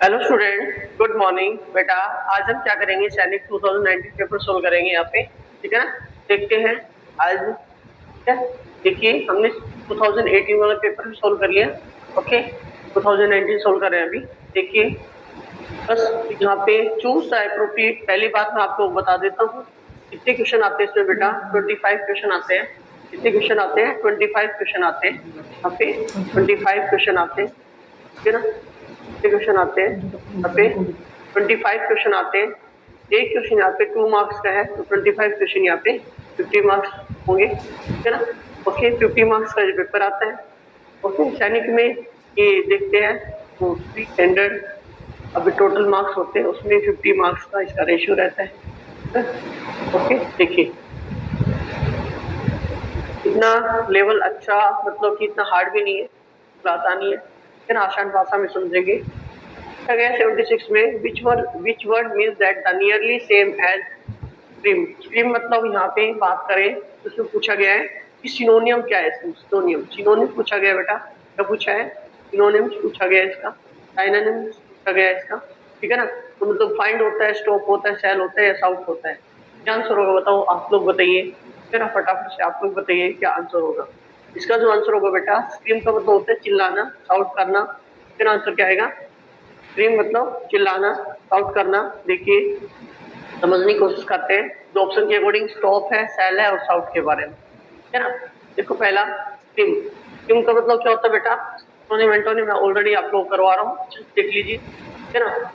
Hello student, good morning. बेटा आज हम क्या करेंगे, सैनिक 2019 पेपर सोल्व करेंगे यहाँ पे। ठीक है ना, देखते हैं आज। ठीक है, देखिए हमने 2018 वाला पेपर भी सोल्व कर लिया। ओके, 2019 सोल्व कर रहे हैं अभी। देखिए बस यहाँ पे चूज द एप्रोप्रिएट, पहली बात मैं आपको बता देता हूँ कितने क्वेश्चन आते हैं इसमें बेटा। 25 क्वेश्चन आते हैं। कितने क्वेश्चन आते हैं? 25 क्वेश्चन आते हैं यहाँ पे। 25 क्वेश्चन आते हैं, ठीक है ना। क्वेश्चन आते हैं यहाँ पे, 25 क्वेश्चन आते हैं। एक क्वेश्चन यहाँ पे 2 मार्क्स का है, तो 25 क्वेश्चन यहाँ पे 50 मार्क्स होंगे, ठीक है ना। ओके, 50 मार्क्स का जो पेपर आता है। ओके, सैनिक में ये देखते हैं तो 300 अभी टोटल मार्क्स होते हैं, उसमें 50 मार्क्स का इसका रेशियो रहता है। ओके, देखिए इतना लेवल अच्छा, मतलब कि इतना हार्ड भी नहीं है, आसानी है, फिर आसान भाषा में समझेंगे। 76 में which word means that the nearly same as stream. Stream मतलब यहाँ पे बात करें तो उसमें पूछा गया है कि सिनोनियम क्या है। सिनोनियम पूछा गया बेटा, क्या पूछा है? सिनोनियम पूछा गया इसका, साइनोनिम पूछा गया इसका, ठीक है ना। तो मतलब फाइंड होता है, स्टॉप होता है, सेल होता है या साउट होता है। क्या आंसर होगा बताओ, आप लोग बताइए, फिर फटाफट से आप लोग बताइए क्या आंसर होगा। इसका जो आंसर होगा बेटा, स्ट्रीम का मतलब होता है चिल्लाना, साउट करना। फिर आंसर क्या आएगा? स्क्रीम मतलब चिल्लाना, साउट करना। देखिए समझने की कोशिश करते हैं, दो ऑप्शन के अकॉर्डिंग स्टॉप है, सेल है और साउट के बारे में, है ना। देखो पहला स्क्रीम, स्क्रीम का मतलब क्या होता है बेटा? सिनोनिम मैं ऑलरेडी आप लोग करवा रहा हूँ, देख लीजिए, है ना।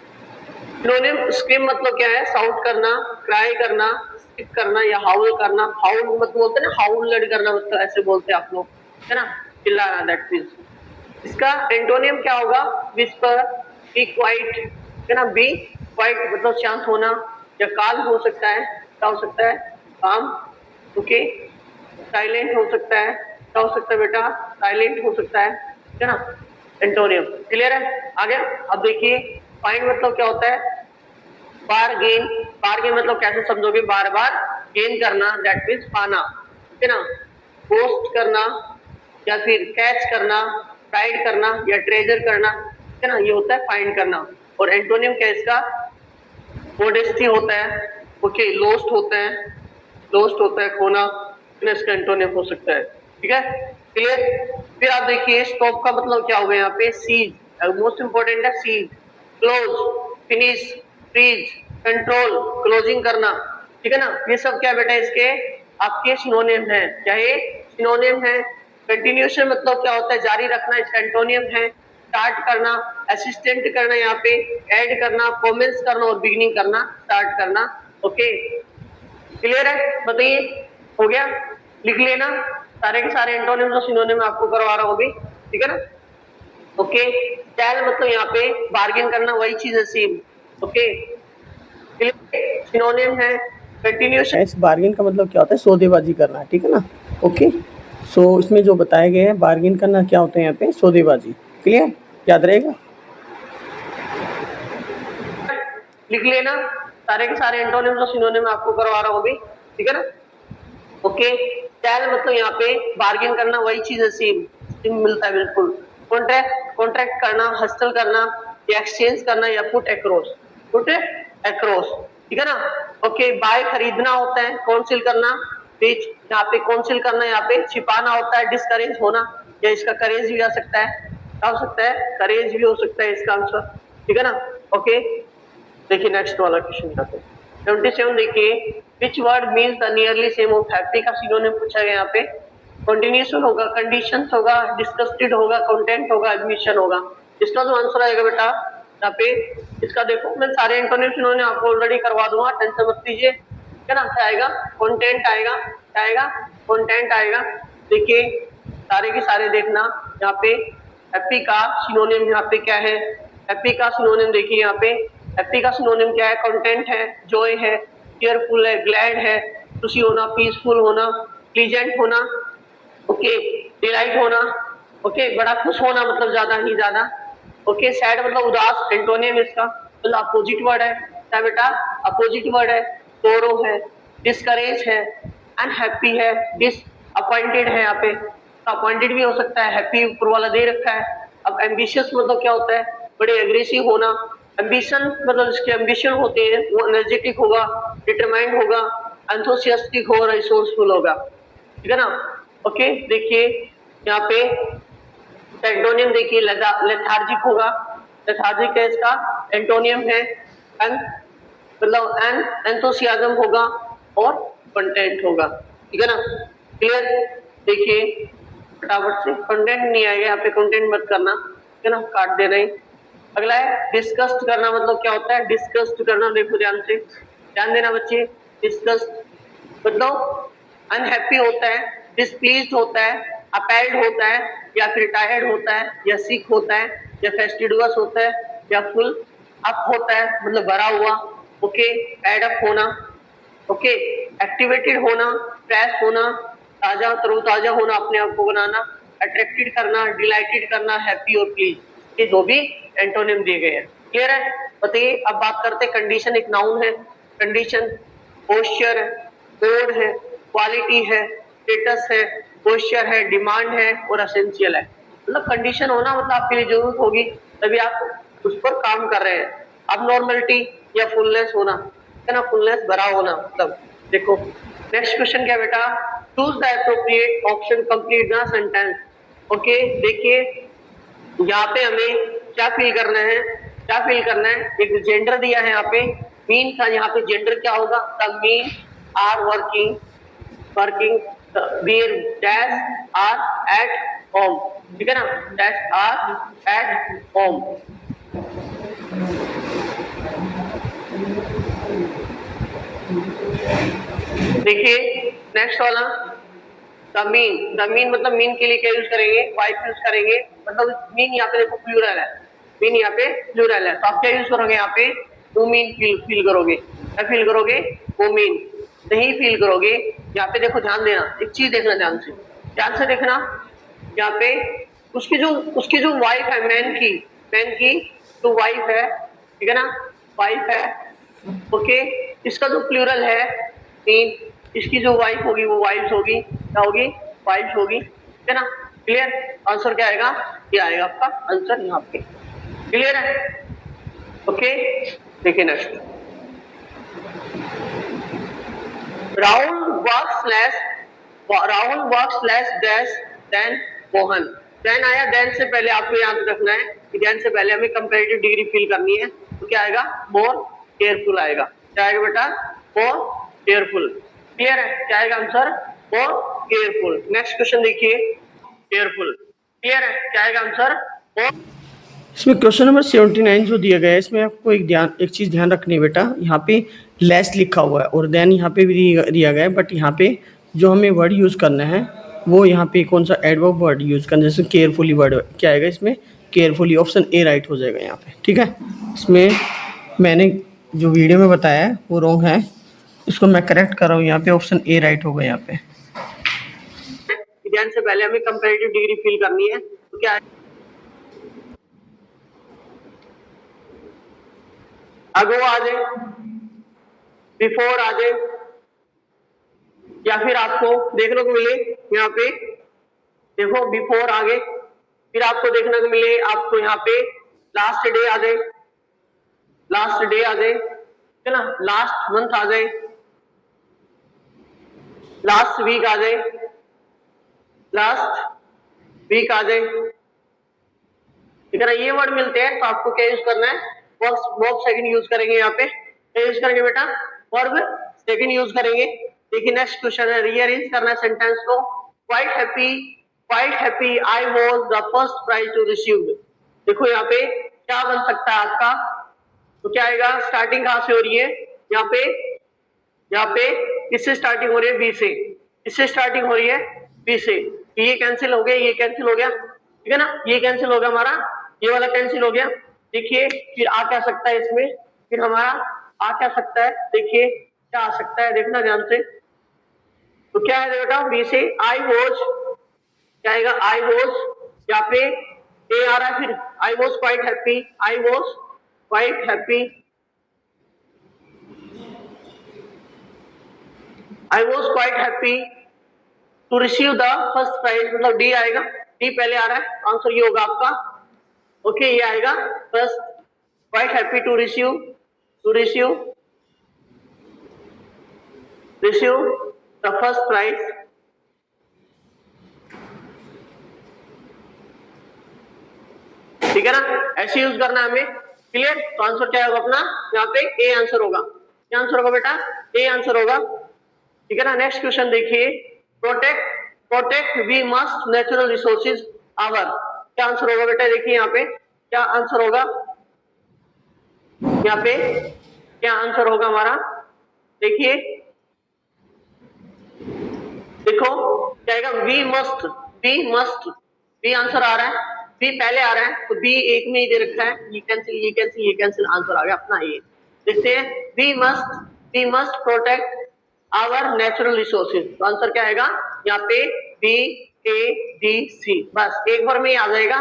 सिनोनिम स्क्रीम मतलब क्या है? साउट करना, क्राई करना, स्किप करना या हाउल करना। हाउल मतलब बोलते हैं ना, हाउल लड़ करना, मतलब ऐसे बोलते हैं आप लोग, है ना, चिल्लाना, दैट मींस। इसका एंटोनियम क्या होगा? विस्पर, बी क्वाइट, है ना। बी क्वाइट मतलब शांत होना, या काल्म हो सकता है, क्या हो सकता है? काम। ओके, साइलेंट हो सकता है, क्या हो सकता है बेटा? साइलेंट हो सकता है ना। एंटोनियम क्लियर है? आ गया। अब देखिए फाइंड मतलब क्या होता है? बार गेन। बार गेन मतलब कैसे समझोगे? बार बार गेन करना, दैट मीन्स पाना, ठीक है ना। पोस्ट करना या फिर कैच करना, प्राइड करना या ट्रेजर करना, ठीक है ना, ये होता है फाइंड करना। और एंटोनियम क्या है इसका? मोडेस्टी होता है, ओके, लोस्ट होता है, लोस्ट होता है खोना, इसका एंटोनियम हो सकता है, ठीक है, क्लियर। फिर आप देखिए स्टॉप का मतलब क्या होगा यहाँ पे? सीज, मोस्ट इंपोर्टेंट है cease. Close, finish, freeze, control, closing करना, ठीक है ना। ये सब क्या बेटा इसके आपके सिनोनिम है, क्या ये सिनोनिम है। कंटिन्यूएशन मतलब क्या होता है? जारी रखना, इसका एंटोनियम है। स्टार्ट करना, असिस्टेंट करना, यहाँ पे ऐड करना, कमेंट्स करना और बिगिनिंग करना, स्टार्ट करना। ओके, क्लियर है? बताइए, हो गया? लिख लेना सारे के सारे एंटोनिम्स और सिनोनिम आपको करवा रहा हूँ अभी, ठीक है ना। ओके, टेल मतलब यहाँ पे बार्गेन करना, वही चीज है सेम। ओके, सिनोनिम है कंटिन्यूएशन। इस बार्गेन का मतलब क्या होता है? सौदेबाजी करना, ठीक है ना। ओके, सो इसमें जो बताया गया है बार्गेन करना क्या होता है यहाँ पे? सौदेबाजी। क्लियर, याद रहेगा। लिख लेना सारे के सारे एंटोनिम्स और सिनोनिम आपको करवा रहा हूँ अभी, ठीक है ना। ओके, टेल मतलब यहाँ पे बार्गेन करना, वही चीज है सेम, सेम मिलता है बिल्कुल। कॉन्ट्रैक्ट, कॉन्ट्रैक्ट करना, हस्टल करना या एक्सचेंज करना या पुट अक्रॉस, पुट अक्रॉस, ठीक है ना। ओके, बाय खरीदना होता है, काउंसिल करना, बीच यहाँ पे काउंसिल करना, यहाँ पे छिपाना होता है, डिस्करेज होना, या इसका करेज भी आ सकता है, क्या हो सकता है? करेज भी हो सकता है इसका आंसर, ठीक है ना। ओके, देखिए नेक्स्ट वाला क्वेश्चन यहाँ पे 77 देखिए, विच word means the nearly same of happy का सिनोनिम पूछा गया यहाँ पे। कंटिन्यूएशन होगा, कंडीशंस होगा, डिस्कस्टेड होगा, कंटेंट होगा, एडमिशन होगा। इसका जो आंसर आएगा बेटा यहाँ पे, इसका देखो मैं सारे एंटोनिम सिनोनिम आपको ऑलरेडी करवा दूंगा, टेंशन मत लीजिए, क्या ना। क्या आएगा? कंटेंट आएगा, क्या आएगा? कंटेंट आएगा। देखिए सारे के सारे देखना यहाँ पे, हैप्पी का सिनोनिम यहाँ पे क्या है? हैप्पी का सिनोनिम देखिए यहाँ पे, हैप्पी का सिनोनिम क्या है? कंटेंट है, जॉय है, चीयरफुल है, ग्लैड है, खुशी होना, पीसफुल होना, प्लीजेंट होना, ओके, डिलाइट होना, ओके, बड़ा खुश होना मतलब ज्यादा ही ज्यादा। ओके, सैड मतलब उदास, एंटोनियम इसका मतलब अपोजिट वर्ड है, क्या बेटा? अपोजिट वर्ड है। सोरो है, डिस्करेज है, अनहैप्पी है, डिसअपॉइंटेड है, यहाँ पे अपॉइंटेड भी हो सकता है, हैप्पी ऊपर वाला दे रखा है। अब एम्बिशियस मतलब क्या होता है? बड़े एग्रेसिव होना, एम्बिशन मतलब जिसके एम्बिशन होते हैं वो एनर्जेटिक होगा, डिटरमाइंड होगा, एंथुसियास्टिक होगा, रिसोर्सफुल होगा, ठीक है ना। ओके, देखिए यहाँ पे एंटोनियम देखिए लेथार्जिक होगा, लेथार्जिक है इसका एंटोनियम है, एंड मतलब एंथुसियाज्म होगा और कंटेंट होगा, ठीक है ना। क्लियर, देखिए फटाफट से कंटेंट नहीं आएगा यहाँ पे, कंटेंट मत करना, ठीक है ना, काट दे रहे। अगला है डिस्कस्ड करना, मतलब क्या होता है डिस्कस्ड करना, देखो ध्यान से, ध्यान देना बच्चे। डिस्कस्ड मतलब अनहैप्पी होता है, डिसप्लीज्ड होता है, अपैल्ड होता है, या फिर टायर्ड होता है, या सिक होता है, या फेस्टिडुअस होता है, या फुल अप होता है मतलब भरा हुआ, ओके, एड अप होना, ओके, एक्टिवेटेड होना, फ्रेश होना, ताजा तरोताजा होना, अपने आप को बनाना, अट्रैक्टेड करना, डिलाइटेड करना, हैप्पी और प्लीज, ये जो भी एंटोनिम दिए गए हैं। क्लियर है, बताइए। अब बात करते हैं कंडीशन, एक नाउन है कंडीशन, पोस्चर है, मोड है, क्वालिटी है, स्टेटस है, पोस्चर है, डिमांड है और एसेंशियल है। मतलब कंडीशन होना मतलब आपके लिए जरूरत होगी तभी आप उस पर काम कर रहे हैं। अब नॉर्मलिटी या फुलनेस होना, है ना, फुलनेस भरा होना, मतलब देखो नेक्स्ट क्वेश्चन क्या बेटा, choose the appropriate option, complete the sentence. Okay, देखिए यहाँ पे हमें क्या फील करना है, क्या फील करना है, एक जेंडर दिया है यहाँ पे, मीन का यहाँ पे जेंडर क्या होगा, the men are working, working there dash are at home, ठीक है ना, डैश आर एट होम। देखिए नेक्स्ट वाला, द मीन मतलब मीन के लिए क्या यूज करेंगे, वाइफ यूज करेंगे, मतलब मीन यहाँ पे देखो प्लूरल है, मीन यहाँ पे प्लूरल है, तो आप क्या यूज करोगे यहाँ पे, वो मीन फील करोगे, क्या फील करोगे, वो मीन नहीं फील करोगे। यहाँ पे देखो ध्यान देना, एक चीज देखना ध्यान से देखना, यहाँ पे उसकी जो वाइफ है, मैन की जो वाइफ है, ठीक है ना, वाइफ है, ओके, इसका जो प्लूरल है मीन, इसकी जो वाइफ होगी वो वाइफ्स होगी, क्या होगी, वाइफ्स होगी, ठीक है ना। क्लियर, आंसर क्या आएगा, ये आएगा आपका आंसर यहाँ पे। क्लियर है, ओके, देखिए next, Rahul work slash dash than Mohan, than आया, देन से पहले आपको याद रखना है कि देन से पहले हमें कंपैरेटिव डिग्री फिल करनी है, तो क्या आएगा, मोर केयरफुल आएगा, क्या आएगा बेटा, मोर केयरफुल। क्लियर है, क्या आएगा answer, more careful. Next question देखिए, केयरफुल, क्लियर है, क्या आएगा आंसर, मोर। इसमें क्वेश्चन नंबर 79 जो दिया गया है, इसमें आपको एक चीज़ ध्यान रखनी है बेटा, यहाँ पे लेस लिखा हुआ है और देन यहाँ पे भी दिया गया है, बट यहाँ पे जो हमें वर्ड यूज़ करना है वो यहाँ पे कौन सा एडवर्ब वर्ड यूज़ करना है, जैसे केयरफुली वर्ड क्या आएगा इसमें, केयरफुली, ऑप्शन ए राइट हो जाएगा यहाँ पे, ठीक है। इसमें मैंने जो वीडियो में बताया है वो रॉन्ग है, इसको मैं करेक्ट कर रहा हूँ, यहाँ पे ऑप्शन ए राइट होगा यहाँ पे। ध्यान से पहले हमें कंपैरेटिव डिग्री फिल करनी है, तो क्या अगो आ जाए, बिफोर आ जाए, या फिर आपको देखने को मिले यहाँ पे, देखो बिफोर आ गए, फिर आपको देखने को मिले आपको यहाँ पे लास्ट डे आ जाए, लास्ट डे आ जाए, है ना, लास्ट मंथ आ जाए, लास्ट वीक आ जाए, लास्ट वीक आ जाए, ठीक है ना, ये वर्ड मिलते हैं तो आपको क्या यूज करना है, वर्ब सेकंड यूज करेंगे, यहाँ पे क्या यूज करेंगे बेटा, वर्ब सेकंड यूज करेंगे। देखिए नेक्स्ट क्वेश्चन है, रीअरेंज करना है सेंटेंस को, quite happy I was the first prize to receive. देखो यहाँ पे क्या बन सकता है आपका, तो क्या आएगा, स्टार्टिंग कहां से हो रही है, यहाँ पे किससे स्टार्टिंग हो रही है, बी से, किससे स्टार्टिंग हो रही है, बी से, ये कैंसिल हो गया, ये कैंसिल हो गया, ठीक है ना, ये कैंसिल हो गया हमारा, ये वाला कैंसिल हो गया। देखिए फिर आ क्या सकता है इसमें, फिर हमारा आ क्या सकता है, देखिए क्या आ सकता है, देखना ध्यान से, तो क्या है बेटा, बी से आई वॉज, क्या आएगा, आई वॉज, यहाँ पे ए आ रहा है, फिर I was quite happy, I was quite happy, I was quite happy to receive the first prize, मतलब डी आएगा, डी पहले आ रहा है, आंसर ये होगा आपका, ओके, ये आएगा first quite happy to receive the first prize. ठीक है ना, ऐसे यूज करना है हमें। क्लियर? तो आंसर क्या होगा अपना, यहाँ पे ए आंसर होगा। क्या आंसर होगा बेटा? ए आंसर होगा। ठीक है ना। नेक्स्ट क्वेश्चन देखिए, protect we must natural resources our. क्या आंसर होगा बेटा? देखिए यहाँ पे क्या आंसर होगा, यहाँ पे क्या आंसर होगा हमारा, देखिए देखो क्या आएगा, वी मस्ट बी आंसर आ रहा है, बी पहले आ रहा है तो बी एक में ही दे रखा है, ये कैंसिल आंसर आ गया अपना ये। देखते हैं, we must protect our natural resources, तो आंसर क्या आएगा यहाँ पे बी ए डी सी। बस एक बार में ही आ जाएगा।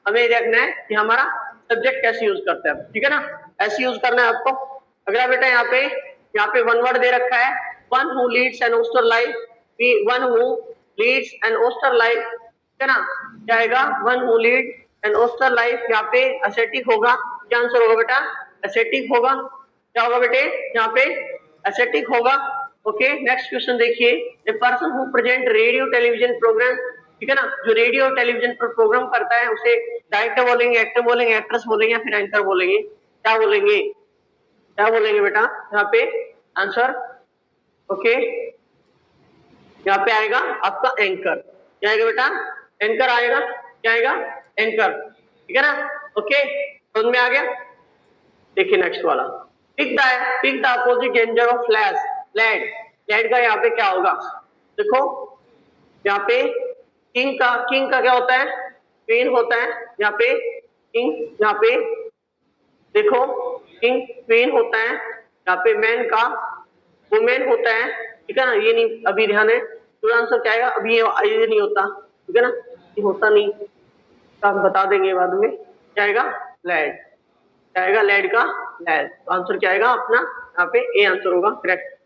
हमें देखना है कि हमारा सब्जेक्ट कैसे यूज करते हैं, ठीक है ना, ऐसे यूज करना है आपको। अगला बेटा यहाँ पे वन वर्ड दे रखा है, one who leads an austere life, one who leads an austere life, है ना, क्या आएगा, one who lead an austere life, यहाँ पे एसेटिक होगा। क्या आंसर होगा बेटा? एसेटिक होगा। क्या होगा बेटे? यहाँ पे एसेटिक होगा। ओके, नेक्स्ट क्वेश्चन देखिए, a person who present radio television programme, ठीक है ना, जो रेडियो टेलीविजन पर प्रोग्राम करता है उसे डायरेक्टर बोलेंगे, एक्टर बोलेंगे, एक्ट्रेस बोलेंगे या फिर एंकर बोलेंगे? क्या बोलेंगे? क्या बोलेंगे बेटा यहाँ पे आंसर? ओके, यहाँ पे आएगा आपका एंकर। क्या आएगा बेटा? एंकर आएगा। क्या आएगा? एंकर। ठीक है ना। ओके, समझ में आ गया। देखिए नेक्स्ट वाला, pick the opposite gender of lad का यहाँ पे क्या होगा, देखो यहाँ पे किंग का क्या होता है, क्वीन होता है। यहाँ पे किंग, यहाँ पे देखो किंग क्वीन होता है, यहाँ पे मैन का वुमेन होता है। ठीक है ना, ये नहीं अभी ध्यान है, तो आंसर क्या आएगा, अभी ये नहीं होता, ठीक है ना, ये होता नहीं, तो हम बता देंगे बाद में। क्या आएगा? लेड। क्या आएगा? लेड का लेड। तो आंसर क्या आएगा अपना, यहाँ पे ए आंसर होगा, करेक्ट।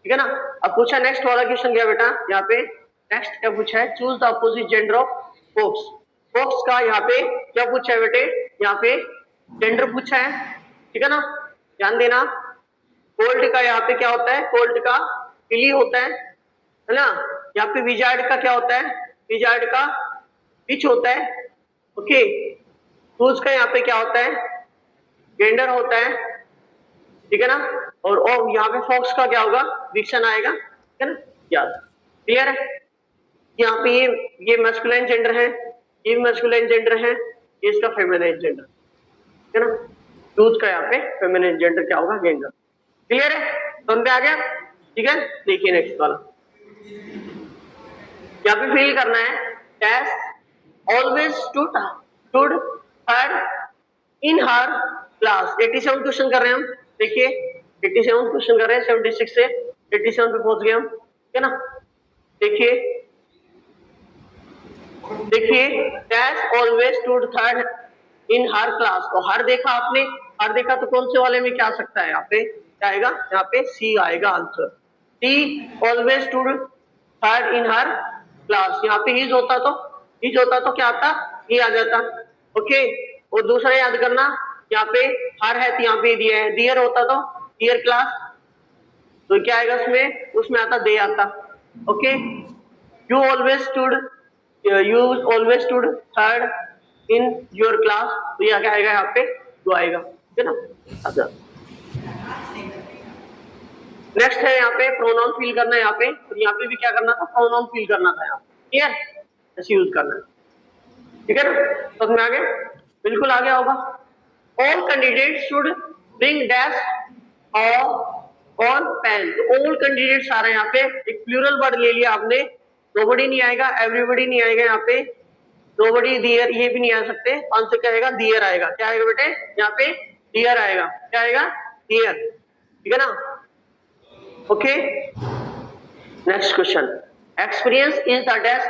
ठीक है ना। अब पूछा नेक्स्ट वाला क्वेश्चन क्या बेटा, यहाँ पे नेक्स्ट क्या पूछा है, choose the opposite gender of folks का यहाँ पे क्या पूछा है बेटे, यहाँ पे जेंडर पूछा है। ठीक है ना, ध्यान देना। कोल्ड का यहाँ पे क्या होता है, कोल्ड का बिली होता है ना। यहाँ पे विजार्ड का क्या होता है, विजार्ड का विच होता है। ओके, फूल्स का यहाँ पे क्या होता है, जेंडर होता है। ठीक है ना, और यहाँ पे फॉक्स का क्या होगा, विक्सन आएगा। ठीक है ना, याद क्लियर है। यहाँ पे ये मैस्कुलाइन जेंडर है, ये मैस्कुलाइन जेंडर है, ये इसका फेमिनाइन जेंडर। ठीक है ना, फूल्स का यहाँ पे फेमिनाइन जेंडर क्या होगा, जेंडर। क्लियर है, समझ में आ गया। ठीक है, देखिए नेक्स्ट वाला, यहाँ पे फिल करना है, डैश ऑलवेज स्टूड हर इन हर क्लास। 87 क्वेश्चन कर रहे हैं हम, देखिए 87 क्वेश्चन कर रहे हैं, 76 से 87 पे पहुंच गए हम। ठीक है ना, देखिए dash always stood third in her class. तो हर देखा आपने, हर देखा तो कौन से वाले में क्या आ सकता है, यहाँ पे क्या आएगा, यहाँ पे सी आएगा answer. She always stood third in her class. यहाँ पे हिज होता तो क्या आता, ही आ जाता। ओके, और दूसरा याद करना, यहाँ पे हर है तो यहाँ पे दिया है, डियर होता तो डियर क्लास, तो क्या आएगा उसमें आता दे आता। Okay, you always stood third in your class, तो यह क्या आएगा, यहाँ पे जो आएगा। ठीक है ना। अच्छा, नेक्स्ट है यहाँ पे प्रोनाउन फिल करना है, यहाँ पे तो यहाँ पे भी क्या करना था, प्रोनाउन फिल करना था यहाँ। क्लियर, ऐसे यूज करना है। ठीक है ना, समझ में आ गया, बिल्कुल आ गया होगा। All candidate should bring dash on pen. तो ऑल कैंडिडेट्स आ रहे हैं यहाँ पे, एक प्लूरल वर्ड ले लिया आपने, नोबडी नहीं आएगा, एवरीबॉडी नहीं आएगा, यहाँ पे नोबडी दियर ये भी नहीं आ सकते। आंसर क्या आएगा, दियर आएगा। क्या आएगा बेटे, यहाँ पे दियर आएगा। क्या आएगा, दियर। ठीक है ना। Okay, next question, experience is the dash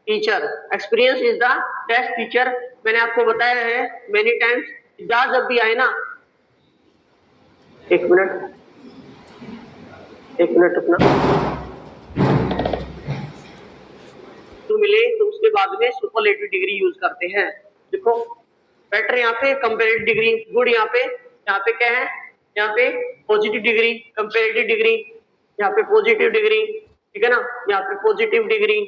teacher. Experience is the dash teacher. मैंने आपको बताया है मेनी टाइम्स, जब भी आए ना, एक मिनट अपना तो मिले तो उसके बाद में सुपरलेटिव डिग्री यूज करते हैं। देखो बेटर यहाँ पे कंपैरेटिव डिग्री, गुड यहाँ पे यहाँ पे क्या है, यहाँ पे पॉजिटिव डिग्री, कंपेरेटिव डिग्री, यहाँ पे पॉजिटिव डिग्री, ठीक है ना, यहाँ पे पॉजिटिव डिग्री,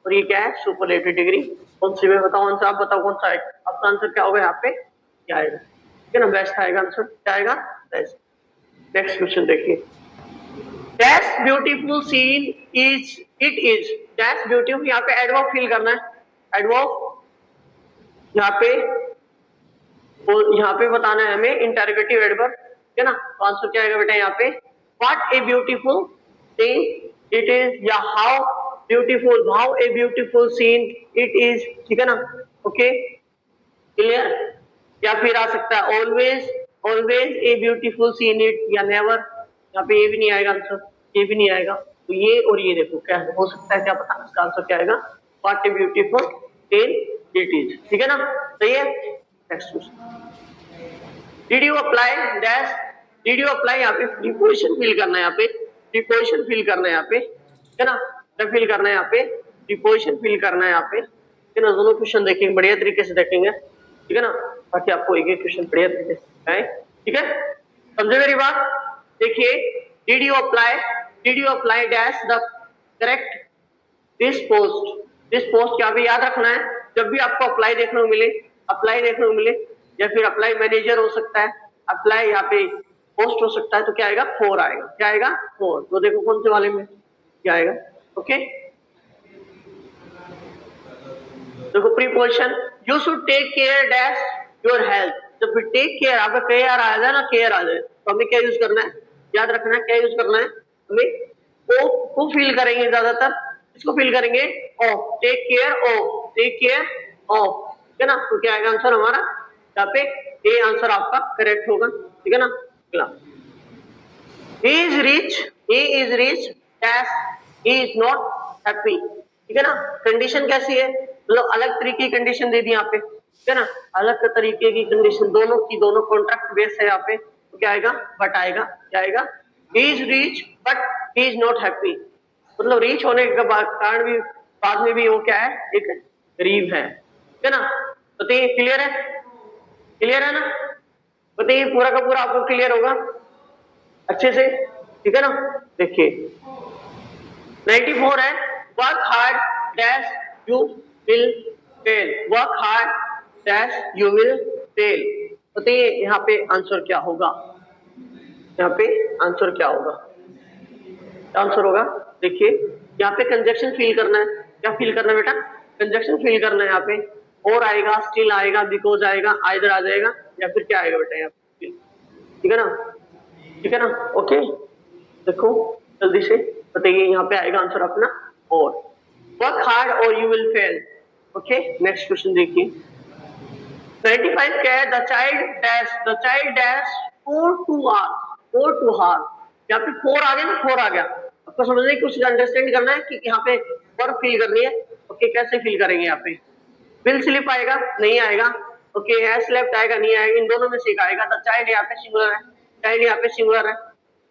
और ये क्या है, सुपरलेटिव डिग्री। कौन सी में बताओ आंसर, आप बताओ कौन सा है आपका आंसर, क्या होगा यहाँ पे, क्या आएगा, ठीक है ना, बेस्ट आएगा आंसर, क्या आएगा, बेस्ट। नेक्स्ट क्वेश्चन देखिए, dash beautiful scene is, it is dash beautiful, यहाँ पे एडवर्ब फिल करना है, एडवर्ब यहाँ पे, और यहाँ पे बताना है हमें इंटरोगेटिव एडवर्ब, ठीक है ना, तो आंसर क्या आएगा बेटा यहाँ पे, what a beautiful scene it is, या how a beautiful scene it is, ठीक है ना, ओके क्लियर। या फिर आ सकता है always a beautiful scene it, या नेवर, यहाँ पे ये भी नहीं आएगा आंसर, ये भी नहीं आएगा, तो ये और ये देखो क्या हो सकता है, क्या पता इसका आंसर क्या आएगा, what a beautiful scene it is, ठीक है ना, सही है। Next question, did you apply dash, did you apply, यहाँ पे प्रीपोजिशन फिल करना है, यहाँ पे प्रीपोजिशन फिल करना है, यहाँ पे ठीक है ना, क्या फिल करना है यहाँ पे, प्रीपोजिशन फिल करना है यहाँ पे, ठीक है ना, दोनों क्वेश्चन देखेंगे बढ़िया तरीके से देखेंगे, ठीक है ना, ताकि आपको एक एक क्वेश्चन बढ़िया तरीके से आए, ठीक है, समझे मेरी बात। देखिए, did you apply dash the correct this post क्या भी याद रखना है, जब भी आपको अप्लाई देखने को मिले, या फिर अप्लाई मैनेजर हो सकता है, अप्लाई यहाँ पे पोस्ट हो सकता है, तो क्या आएगा, 4 आएगा, क्या आएगा 4, तो देखो कौन से वाले में क्या आएगा, ओके। देखो preposition, you should take care dash your health, जब फिर टेक केयर आपका केयर आ जाए ना, केयर आ जाए, तो हमें क्या यूज करना है, याद रखना है क्या यूज करना है, हमें को फील करेंगे ज्यादातर, इसको फील करेंगे ऑफ, टेक केयर ऑफ, ठीक है ना, तो क्या आएगा आंसर हमारा यहाँ पे, ए आंसर आपका करेक्ट होगा, ठीक है ना। अगला, he is rich dash he is not happy, ठीक है ना, कंडीशन कैसी है, मतलब अलग तरीके की कंडीशन दे दी यहाँ पे, ठीक है ना, अलग तरीके की कंडीशन, दोनों कॉन्ट्रैक्ट बेस है यहाँ पे, तो क्या आएगा, बट आएगा, क्या आएगा, he is rich but he is not happy, मतलब रीच होने के कारण भी बाद में भी वो क्या है, एक गरीब है, ठीक है ना, बताइए क्लियर है ना, बताइए पूरा का पूरा आपको क्लियर होगा अच्छे से, ठीक है ना। देखिए 94 है, work hard dash you will fail, work hard dash you will fail, बताइए यहाँ पे आंसर क्या होगा, यहाँ पे आंसर क्या होगा, आंसर होगा, देखिए यहाँ पे कंजक्शन फील करना है, क्या फील करना है बेटा, कंजक्शन फील करना है, यहाँ पे और आएगा, स्टिल आएगा, बिकॉज आएगा, आइदर आ जाएगा, या फिर क्या आएगा बेटा यहाँ पे, ठीक है ना, ठीक है ना, ओके। देखो जल्दी से बताइए, यहाँ पे आएगा आंसर अपना, और वर्क हार्ड और you will fail, okay. Next question देखिए, 95 क्या है, the child dash 4 to hour, यहाँ पे 4 आ गया ना, 4 आ गया, आपको समझने की कुछ अंडरस्टैंड करना है कि यहाँ पे वर्क फील करनी है, ओके, कैसे फील करेंगे, यहाँ पे विल स्लिप आएगा, नहीं आएगा, ओके, हैज स्लेप्ट आएगा, नहीं आएगा, इन दोनों में से एक आएगा, द चाइल्ड यहाँ पे सिंगुलर है, चाइल्ड यहाँ पे सिंगुलर है,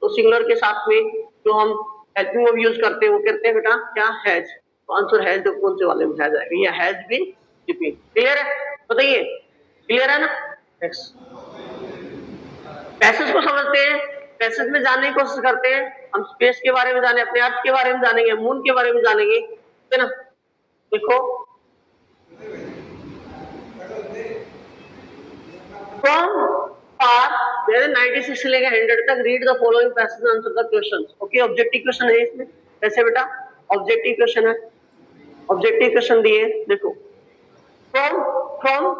तो सिंगुलर के साथ में जो हम हेल्पिंग वर्ब यूज करते हैं वो करते हैं बेटा क्या, हैज, तो आंसर हैज, तो कौन से वाले में हैज आएगा, ये हैज बीन स्लीपिंग, क्लियर है, बताइए क्लियर है ना। नेक्स्ट, पैसेज को समझते हैं, पैसेज में जानने की कोशिश करते हैं, हम स्पेस के बारे में जाने, अपने अर्थ के बारे में जानेंगे, मून के बारे में जानेंगे, ठीक है ना। देखो फ्रॉम पार 96 से लेकर 100 तक read the following passage answer the questions, okay, objective question है इसमें, कैसे बेटा ऑब्जेक्टिव क्वेश्चन है, ऑब्जेक्टिव क्वेश्चन दिए, देखो from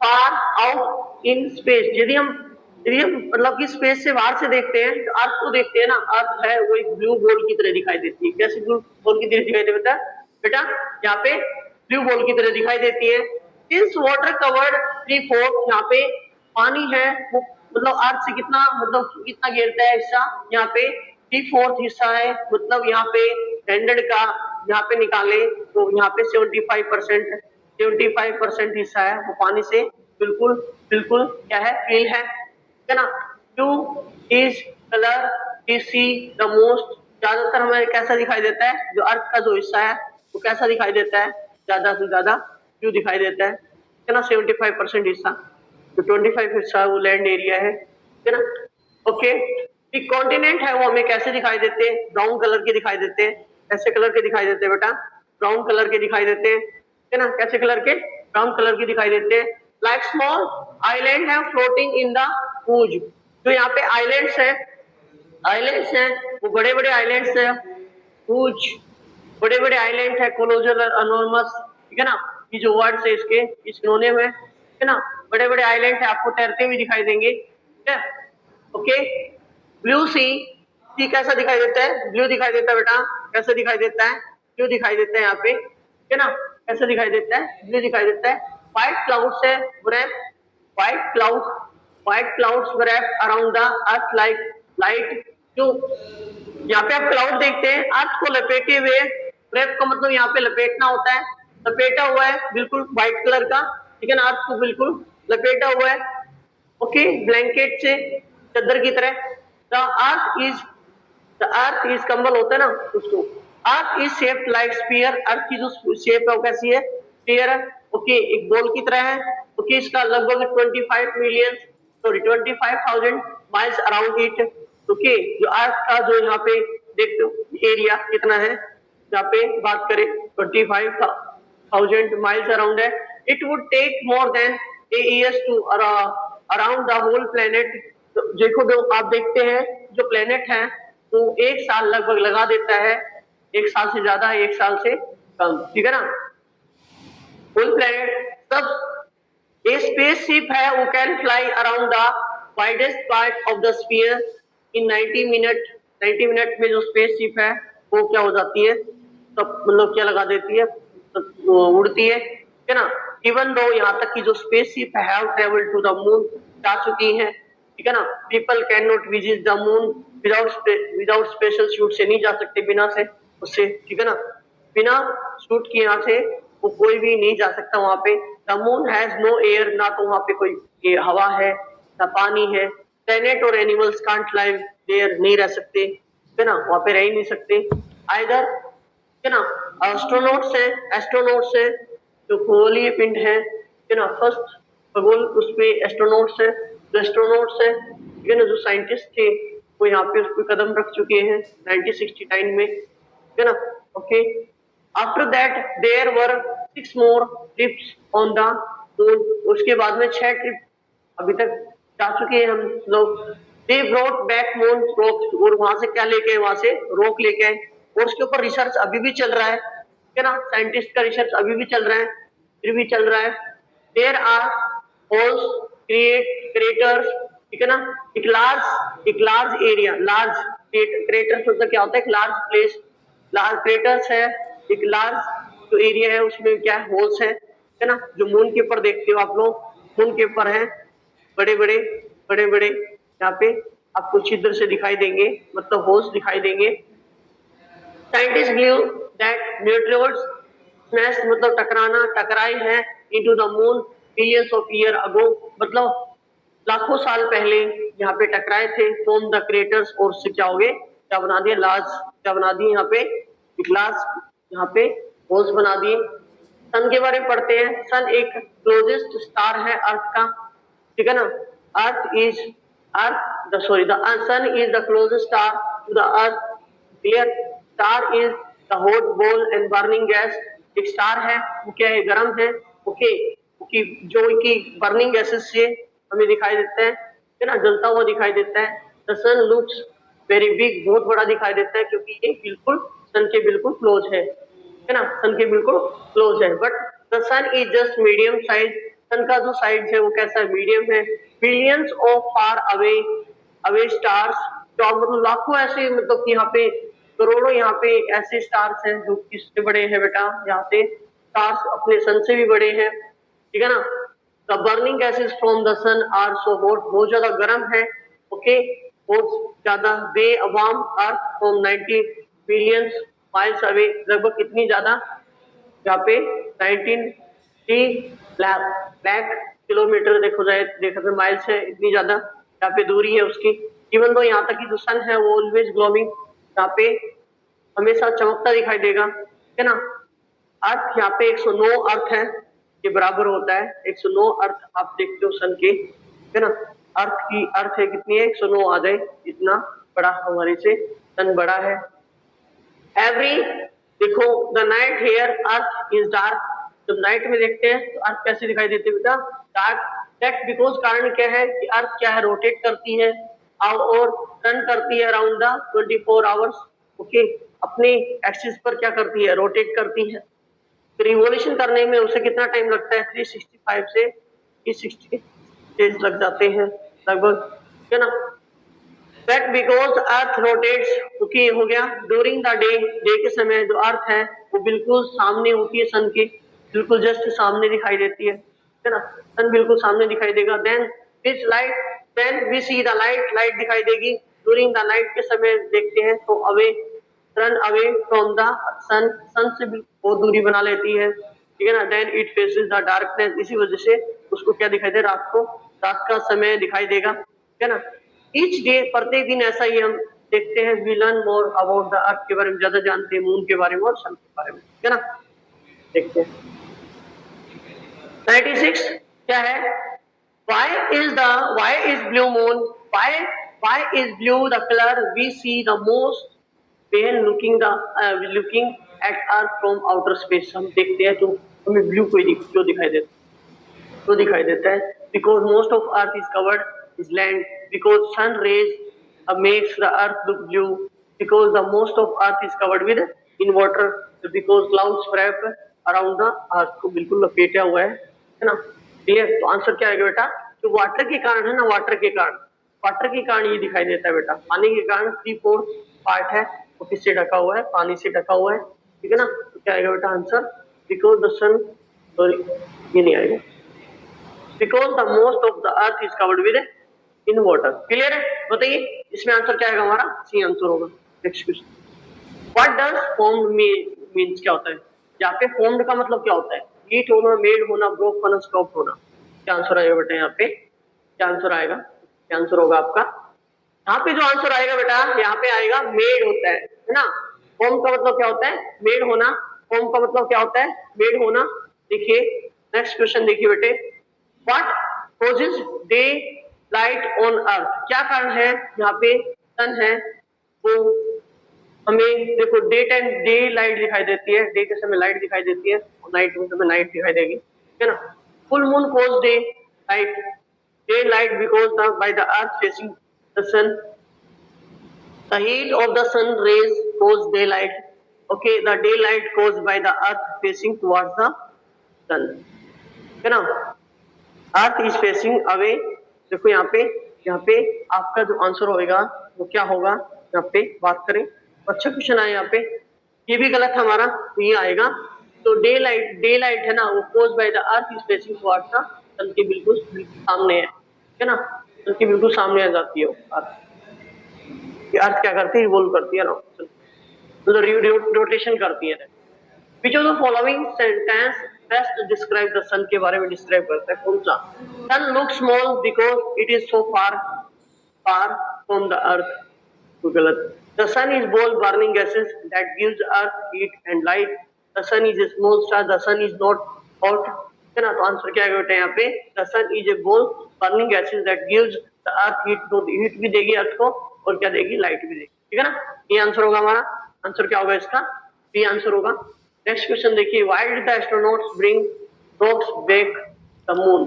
far out in space, यदि हम मतलब कि स्पेस से बाहर से देखते हैं, तो अर्थ को देखते हैं ना, अर्थ है वो एक ब्लू बॉल की तरह दिखाई देती है, कैसे ब्लू बॉल की तरह दिखाई देता है बेटा, यहाँ पे ब्लू बॉल की तरह दिखाई देती है, सिंस वाटर कवर्ड 3/4, यहाँ पे पानी है वो, मतलब अर्थ से कितना घेरता है हिस्सा, यहाँ पे 3/4 हिस्सा है, मतलब यहाँ पे 100 का यहाँ पे निकाले तो यहाँ पे 75% हिस्सा है वो पानी से बिल्कुल क्या है, फील है, ठीक है ना। Blue is colour is see the most, ज्यादातर हमें कैसा दिखाई देता है, जो अर्थ का जो हिस्सा है वो कैसा दिखाई देता है, ज्यादा से ज्यादा ब्लू दिखाई देता है ना, 75% हिस्सा, तो 25 हिस्सा वो लैंड एरिया है है ना। ओके, कॉन्टिनेंट है वो हमें कैसे दिखाई देते हैं, ब्राउन कलर के दिखाई देते हैं, ऐसे कलर के दिखाई देते हैं बेटा, ब्राउन कलर के दिखाई देते हैं, है ना, कैसे कलर के, ब्राउन कलर के दिखाई देते हैं। लाइक स्मॉल आइलैंड है फ्लोटिंग इन द पूज, जो यहाँ पे आइलैंड्स हैं वो बड़े बड़े आइलैंड्स है, पूज बड़े बड़े आइलैंड है, कोलोजल अनोनमस, ठीक है ना, ये जो वर्ड्स है इसके इस नोने में, है ना, बड़े बड़े आइलैंड है, आपको तैरते हुए दिखाई देंगे, ठीक है। ओके, ब्लू सी कैसा दिखाई देता है, ब्लू दिखाई देता है बेटा, कैसे दिखाई देता है, ब्लू दिखाई देता है यहाँ पे, ठीक है ना, कैसे दिखाई देता है, ब्लू दिखाई देता है। व्हाइट क्लाउड्स है wrap, white clouds wrap around the earth like light, जो यहाँ पे आप क्लाउड देखते हैं अर्थ को लपेटे हुए, व्रैप का मतलब यहाँ पे लपेटना होता है, लपेटा हुआ है बिल्कुल व्हाइट कलर का, ठीक है ना, अर्थ को बिल्कुल लपेटा हुआ है। ओके, ब्लैंकेट से चादर की तरह। द अर्थ इज कंबल होता है ना उसको, earth is shaped like sphere, earth की जो शेप है वो कैसी है, स्फीयर है। ओके, एक बॉल की तरह है। ओके, इसका लगभग 25,000 माइल्स अराउंड इट। ओके, जो अर्थ का जो यहाँ पे देखते हो एरिया कितना है, यहाँ पे बात करें 25,000 माइल्स अराउंड है। It would take more than a years to around the whole planet. देखो जो आप देखते हैं जो प्लेनेट है वो एक साल लगभग लगा देता है, एक साल से ज्यादा, एक साल से कम, ठीक है ना। फुल प्लेनेट सब ए स्पेसशिप है वो can fly around the widest part of the sphere in 90 minute. 90 minute में जो स्पेसशिप है वो क्या हो जाती है, तब मतलब क्या लगा देती है, तो उड़ती है, ठीक है ना। इवन दो यहाँ तक की जो स्पेसशिप है ट्रेवल टू द मून जा चुकी है, ठीक है ना। People can not visit the moon without special suit से नहीं जा सकते, बिना से उससे, ठीक है ना, बिना सूट के यहाँ से वो कोई भी नहीं जा सकता वहां पे। The moon has no air, ना तो वहां पे कोई हवा है ना पानी है। प्लेनेट और एनिमल्स कांट लाइव देयर, नहीं रह सकते, ठीक है ना, वहां पे रह ही नहीं सकते आइदर, ठीक है ना। एस्ट्रोनॉट्स है जो खगोलीय पिंड है, ठीक है ना, फर्स्ट खगोल उस पे एस्ट्रोनॉट्स है, जो एस्ट्रोनॉट्स है, ठीक है ना, जो साइंटिस्ट थे वो यहाँ पे उस पे कदम रख चुके हैं 1969 में, ठीक है ना। Okay, after that there were 6 more trips on the moon, उसके बाद में 6 ट्रिप अभी तक जा चुके हैं हम लोग। They brought back moon rocks, और वहां से क्या लेके आए, वहां से रॉक लेके आए, और उसके ऊपर रिसर्च अभी भी चल रहा है, ठीक है ना, साइंटिस्ट का रिसर्च अभी भी चल रहा है, फिर भी चल रहा है। देयर आर होल्स क्रेटर्स, ठीक है ना, एक लार्ज एरिया, लार्ज क्रेटर्स मतलब क्या होता है, एक लार्ज प्लेस, लार्ज क्रेटर्स है, एक लार्ज जो एरिया है उसमें क्या है, होल्स है, ठीक है ना, जो मून के ऊपर देखते हो आप लोग, मून के ऊपर है बड़े बड़े यहाँ पे आपको छिद्र से दिखाई देंगे, मतलब होल्स दिखाई देंगे। Scientist believe that neutrons smash मतलब टकराई है into the moon billions of year ago, मतलब लाखों साल पहले यहाँ पे टकराए थे। फॉर्म द क्रेटर्स, और उससे क्या हो गए, क्या बना दिए, लार्ज, क्या बना दिए यहाँ पे, एक लार्ज यहाँ पे होल्स बना दिए। सन के बारे में पढ़ते हैं। सन एक क्लोजेस्ट स्टार है अर्थ का, ठीक है ना। Sun is the closest star to the earth, clear. Star is the hot ball and burning gas, एक स्टार है वो क्या है, गर्म है, ओके, जो कि बर्निंग गैसेस से हमें दिखाई देता है ना, जलता हुआ दिखाई देता है। The sun looks very big, बहुत बड़ा दिखाई देता है, क्योंकि ये बिल्कुल सन के बिल्कुल क्लोज है ना, सन के बिल्कुल क्लोज है। But the sun is just medium size, sun का जो साइज है वो कैसा है, मीडियम है। Billions of far away stars, तो मतलब लाखों ऐसे, मतलब कि यहाँ पे करोड़ों यहाँ पे ऐसे स्टार्स हैं जो किससे बड़े हैं बेटा, यहाँ से स्टार्स अपने सन से भी बड़े हैं, ठीक है ना। The burning gases from the sun are so hot, बहुत ज्यादा गर्म है, ओके, बहुत ज्यादा। They warm earth from 90 billions miles away, लगभग कितनी ज्यादा, यहाँ पे 19 लाख किलोमीटर देखा जाए माइल्स है, इतनी ज्यादा यहाँ पे दूरी है उसकी। इवन दो यहाँ तक की जो सन है वो ऑलवेज ग्लोइंग, यहाँ पे हमेशा चमकता दिखाई देगा, है ना। अर्थ यहाँ पे 109 अर्थ है, ये बराबर होता है 109 अर्थ आप देखते हो सन के, है ना। अर्थ है कितनी है 109 आ जाए, इतना बड़ा हमारे से सन बड़ा है। एवरी देखो the night here earth is dark, जब नाइट में देखते हैं तो अर्थ कैसे दिखाई देती है बेटा, डार्क। दैट्स बिकॉज कारण क्या है कि अर्थ क्या है, रोटेट करती है और टर्न करती है अराउंड द 24 आवर्स। ओके, अपने एक्सिस पर क्या करती है, रोटेट करती है। तो रिवॉल्यूशन करने में उसे कितना टाइम लगता है, 365 से 360 डेज लग जाते हैं लगभग, है ना। दैट बिकॉज अर्थ रोटेट्स, क्योंकि हो गया ड्यूरिंग द डे, डे के समय जो अर्थ है वो बिल्कुल सामने होती है सन के, बिल्कुल जस्ट सामने दिखाई देती है ना, सन बिल्कुल सामने दिखाई देगा। Then this light, then we see the light, light दिखाई देगी ड्यूरिंग द नाइट के समय देखते हैं तो away, run away from the sun, sun से बहुत दूरी बना लेती है, ठीक है ना। Then it faces the darkness, इसी वजह से उसको क्या दिखाई दे, रात को, रात का समय दिखाई देगा, है ना। ईच डे, प्रत्येक दिन ऐसा ही हम देखते हैं, we learn more about the earth के बारे में ज्यादा जानते हैं, मून के बारे में और सन के बारे में, है ना। देखते हैं 96 क्या है, why is blue moon, why is blue the color we see the most when looking at earth from outer space। हम देखते हैं तो हमें ब्लू को क्यों दिखाई देता है, तो दिखाई देता है because most of earth is covered is land, because sun rays makes the earth look blue, because the most of earth is covered with in water, because clouds wrap around the earth, को बिल्कुल लपेटा हुआ है ना। Clear, तो answer क्या आएगा बेटा, जो वाटर के कारण है ना, वाटर के कारण ये दिखाई देता है बेटा। पानी के कारण 3/4 पार्ट है वो किससे ढका हुआ है, पानी से ढका हुआ है, ठीक है ना। तो क्या आएगा बेटा answer, because the sun, sorry ये नहीं आएगा, because the most of the earth is covered with in water। Clear है, बताइए इसमें आंसर क्या आएगा हमारा, सी आंसर होगा। Next question, what does formed means, क्या होता है यहाँ पे, फॉर्म्ड का मतलब क्या होता है, हीट होना, मेड होना, ब्रोक होना, स्टॉप होना। क्या आंसर आएगा बेटा यहाँ पे, क्या आंसर आएगा, क्या आंसर होगा आपका, यहाँ पे जो आंसर आएगा बेटा, यहाँ पे आएगा मेड होता है ना। फॉर्म का मतलब क्या होता है, मेड होना, फॉर्म का मतलब क्या होता है, मेड होना। देखिए नेक्स्ट क्वेश्चन देखिए बेटे, what causes day light on earth, क्या कारण है यहाँ पे सन है वो हमें, देखो डे टाइम डे लाइट दिखाई देती है, डे के समय लाइट दिखाई देती है और नाइट में समय नाइट दिखाई देगी, है ना। Full moon cause daylight, daylight because the by the earth facing the sun, the heat of the sun rays cause daylight, okay, the daylight caused by the earth facing towards the sun, है ना। अर्थ is facing away, देखो यहाँ पे आपका जो answer होगा वो क्या होगा, यहाँ पे बात करें, अच्छा क्वेश्चन है यहाँ पे, ये भी गलत है हमारा, तो ये आएगा, तो डे लाइट है ना, वो cause by the earth is facing towards the sun के बिल्कुल सामने है ना, सन के बिल्कुल सामने आ जाती है अर्थ, अर्थ क्या करती है, रिवॉल्व करती है ना, मतलब रोटेशन करती है। Which of the following sentence best describe the sun के बारे में डिस्क्राइब करता है, कौन सा, sun looks small because it is so far from the earth, तो गलत। The sun is ball burning gases that gives earth heat and light, the sun is a small star, the sun is not hot, है ना। तो answer क्या है बेटा यहाँ पे, the sun is a ball burning gases that gives the earth heat, तो heat भी देगी अर्थ को और क्या देगी, लाइट भी देगी, ठीक है ना। ये आंसर होगा हमारा, आंसर क्या होगा इसका, ये आंसर होगा। नेक्स्ट क्वेश्चन देखिए, why did the astronauts bring rocks back the moon,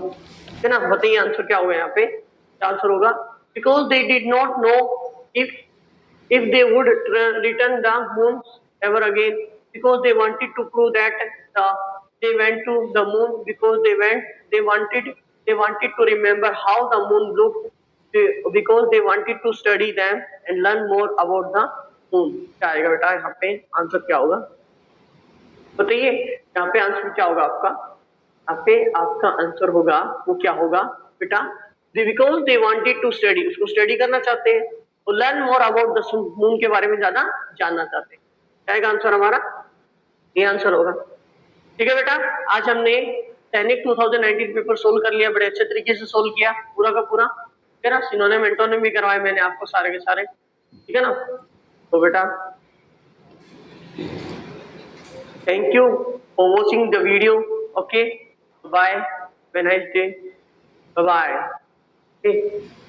है ना, बताइए आंसर क्या होगा यहाँ पे, क्या आंसर होगा, because they did not know if they would return the moon ever again, because they wanted to prove that they went to the moon, because they wanted to remember how the moon looked, because they wanted to study them and learn more about the moon। क्या आएगा बेटा यहाँ पे answer क्या होगा, बताइए यहाँ पे आंसर क्या होगा आपका, यहाँ पे आपका आंसर होगा वो क्या होगा बेटा, because they wanted to study, उसको स्टडी करना चाहते हैं, तो learn more about the moon के बारे में ज्यादा जानना चाहते हैं। क्या आएगा आंसर हमारा, ये आंसर होगा, ठीक है बेटा। आज हमने सैनिक 2019 पेपर सोल्व कर लिया, बड़े अच्छे तरीके से सोल्व किया पूरा का पूरा, ठीक है ना। सिनोनिम एंटोनिम भी करवाए मैंने आपको सारे के सारे, ठीक है ना। तो बेटा thank you for watching the video, okay, bye, have a nice day, bye bye। Okay.